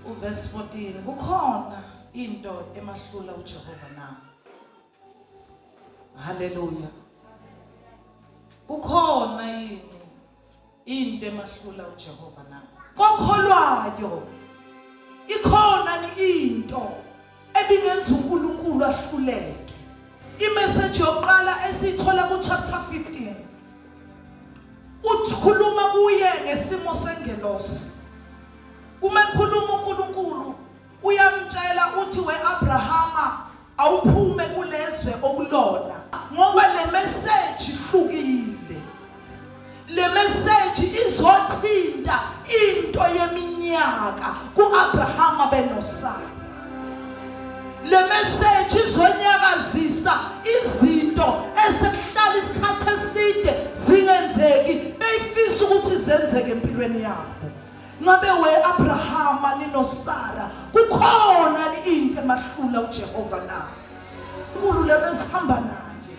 Verse 14 kukhona into emahlula uJehova na. Hallelujah. Kukhona yini into emahlula uJehova na. Kokholwayo ikhona into ebingenza uNkulunkulu ahluleke. Imessage yokuqala esithola ku chapter 15 ukhuluma kuye ngesimo sengelosi. Uma ekhuluma uNkulunkulu uyamtshela uthi weAbrahama awuphume kulezwe okulona ngoba le message ihlukile. Le message izothinta into yeminyaka kuAbrahama benosana. Le message izonyakazisa izinto esekuhlala isikhathi eside zingenzeki beyifisa ukuthi zenzeke empilweni yakho. Ngabe weAbrahama ninosara kukhona into emahlula uJehova na. UNkulunkulu lebesihamba naye.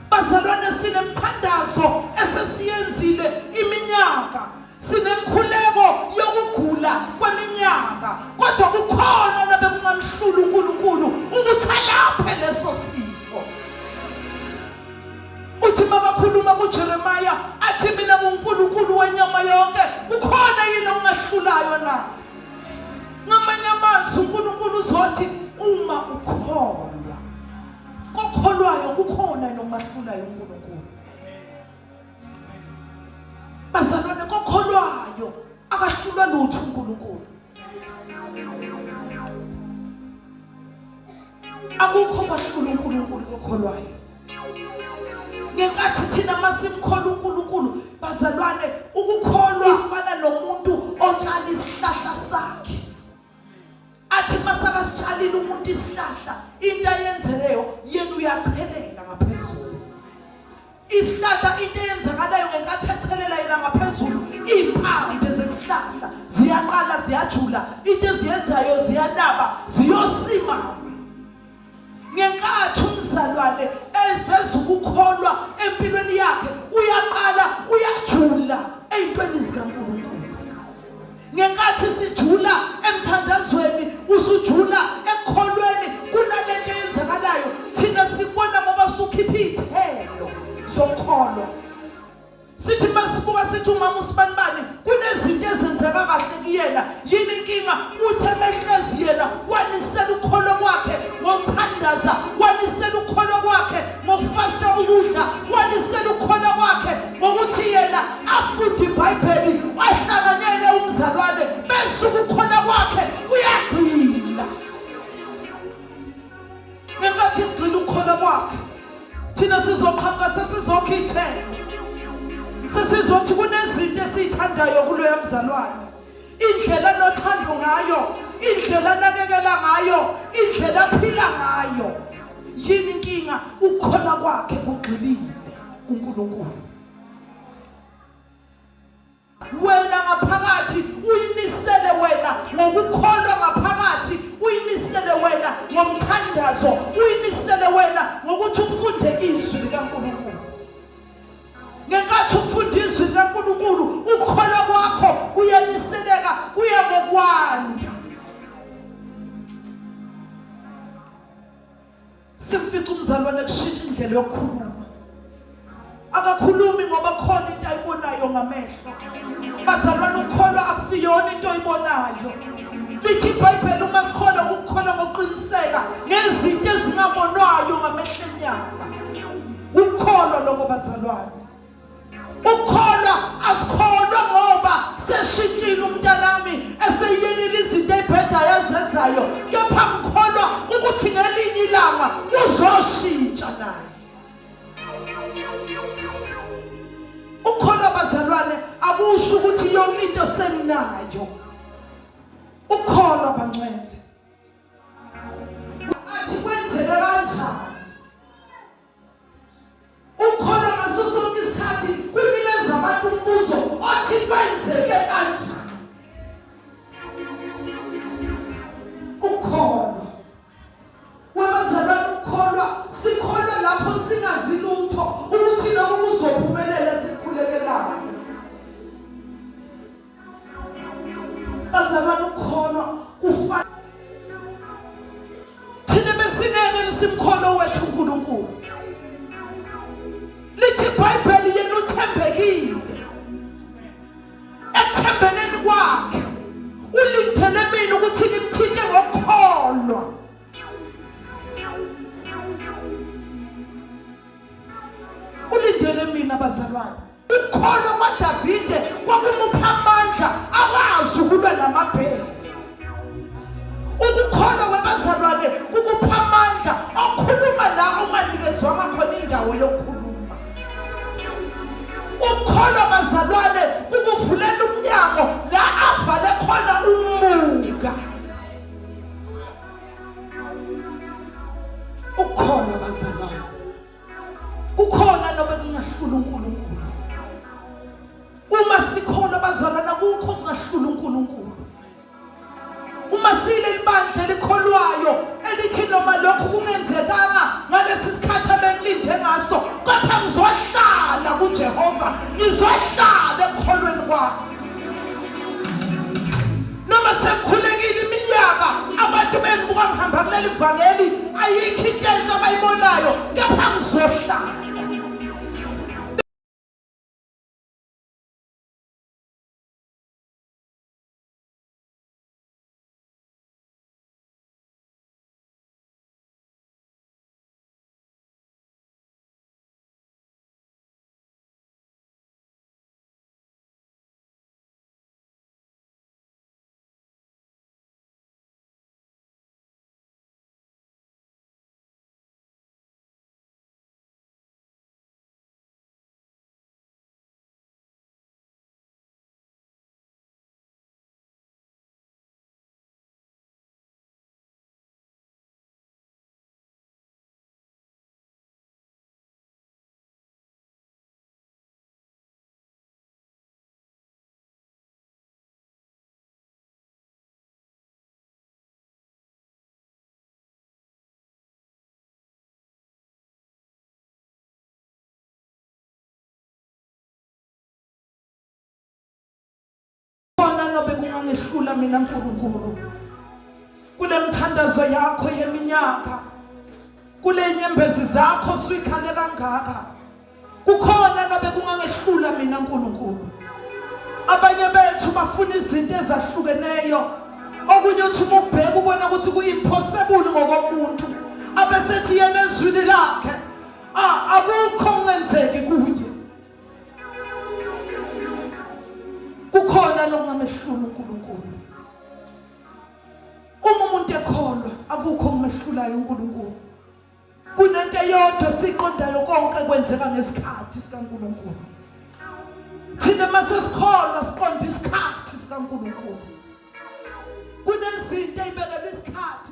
Bazalwane sinemthandazo esesiyenzile iminyaka. Sinemkhuleko yokugula kweminyaka. Kodwa kukhona nabekungamhlula uNkulunkulu ukuthi alaphe leso sifo. Uthi makakhuluma kuJeremiah athi mina uNkulunkulu wenyama yonke kukhona yini ongahlulayo na. Ngamanye amazwi uNkulunkulu uzothi uma ukholwa kokholwayo kukhona nomahlulayo uNkulunkulu. Bazalwane kokholwayo akahlulwa lutho uNkulunkulu. Akukho kwahlula uNkulunkulu kokholwayo. Ngenkathi thina masimkhola uNkulunkulu bazalwane ukukholwa ifana nomuntu otshala isihlahla sakhe. Athi masaka sitshalile umuntu isihlahla into ayenzeleyo yena uyachelela ngaphezulu. Isihlahla into eyenzakalayo ngenkathi echelela yena ngaphezulu impande zesihlahla ziyaqala ziyajula into eziyenzayo ziyanaba ziyosimama. Ngenkathi umzalwane eziveza ukukholwa empilweni yakhe uyaqala uyajula ezintweni zikaNkulunkulu. Ngenkathi sijula emthandazweni usujula ekholweni kunalento eyenzakalayo thina sibona ngoba sukhipha ithelo zokholo. Sithi masibuka sithi umama usibanibani kunezinto ezenzeka kahle kuyena yini inkinga uthi emehlezi yena wanisela ukholo kwakhe ngokuthandaza wanisela ukholo kwakhe ngokufasta ukudla wanisela ukholo kwakhe ngokuthi yena afunde iBhayibheli ahlanganyele umzalwane bese ukukhona kwakhe uyagcina. Ngenkathi igcina ukholo kwakhe thina sizoqhamuka sesizokhithela. Sesizothi kunezinto esizithandayo kuloya mzalwane. Indlela nothando ngayo, indlela nakekela ngayo, indlela aphila ngayo. Yini inkinga ukukhona kwakhe kugxilile kuNkulunkulu. Wena ngaphakathi uyinisele wena ngokukholwa ngaphakathi uyinisele wena ngomthandazo uyinisele wena ngokuthi ufunde izwi likaNkulunkulu. Ngenkathi ufunda izwi likaNkulunkulu ukholwa kwakho kuyaniseleka kuya ngokwanda. Simfica umzalwane kushintsha indlela yokukhuluma. Akakhulumi ngoba khona into ayibonayo ngamehlo. Bazalwane ukukholwa akusiyona into oyibonayo. Lithi iBhayibheli uma sikholwa ukukholwa ngokuqiniseka ngezinto ezingabonwayo ngamehlo enyama. Ukukholwa lokho bazalwane. Ukholwa asikholwa ngoba seshintshile umntanami eseyekile izinto ezibhedayo azenzayo kepha ngikholwa ukuthi ngelinye ilanga uzoshintsha naye. Ukholwa bazalwane akusho ukuthi yonke into senginayo. Ukholwa bangcwele athi kwenzeke kanjani. Ukholwa ngaso sonke isikhathi kunikeza abantu umbuzo othi kwenzeke kanjani. Ukholwa wabazalwane ukholwa sikholwa lapho singazi lutho ukuthi noma uzophumelela sikhulekelayo. Bazalwane ukukholwa kufanele thina besingeke simkholo wethu uNkulunkulu. Lithi iBhayibheli yena uthembekile. Ekuthembekeni kwakhe ulindele mina ukuthi ngimthinte ngokukholwa. Ulindele mina bazalwane. Ukukholwa kwaDavide kwakumupha amandla akwazi ukulwa namabhele. Ukukholwa kwabazalwane kukupha amandla okhuluma la unganikezwanga khona indawo yokukhuluma. Ukukholwa bazalwane kukuvulela umnyango la avale khona umuka. Ukukholwa bazalwane kukhona nobe kungahlula uNkulunkulu. Uma sikholwa bazalwane akukho kungahlula uNkulunkulu. Uma sile libandla likholwayo elithi noma lokhu kungenzekanga ngalesi sikhathi abengilinde ngaso, kepha ngizohlala kuJehova, ngizohlala ekukholweni kwami. Noma sekukhulekile iminyaka abantu bengibuka ngihamba kuleli vangeli ayikho into entsha abayibonayo, kepha ngizohlala. Bekungangehlula mina Nkulunkulu kule mthandazo yakho yeminyaka, kule nyembezi zakho suyikhale kangaka, kukhona nobe kungangehlula mina Nkulunkulu. Abanye bethu bafuna izinto ezahlukeneyo, okunye uthi uma ubheka ubona ukuthi kuyimpossible ngokomuntu, abesethi yena ezwini lakhe akukho kungenzeki kuye. Kukhona lokungamehlula uNkulunkulu. Uma umuntu ekholwa akukho kungehlulayo uNkulunkulu. Kunento eyodwa siqondayo konke kwenzeka ngesikhathi sikaNkulunkulu. Thina masesikholwa siqonda isikhathi sikaNkulunkulu. Kunezinto ezibekelwe isikhathi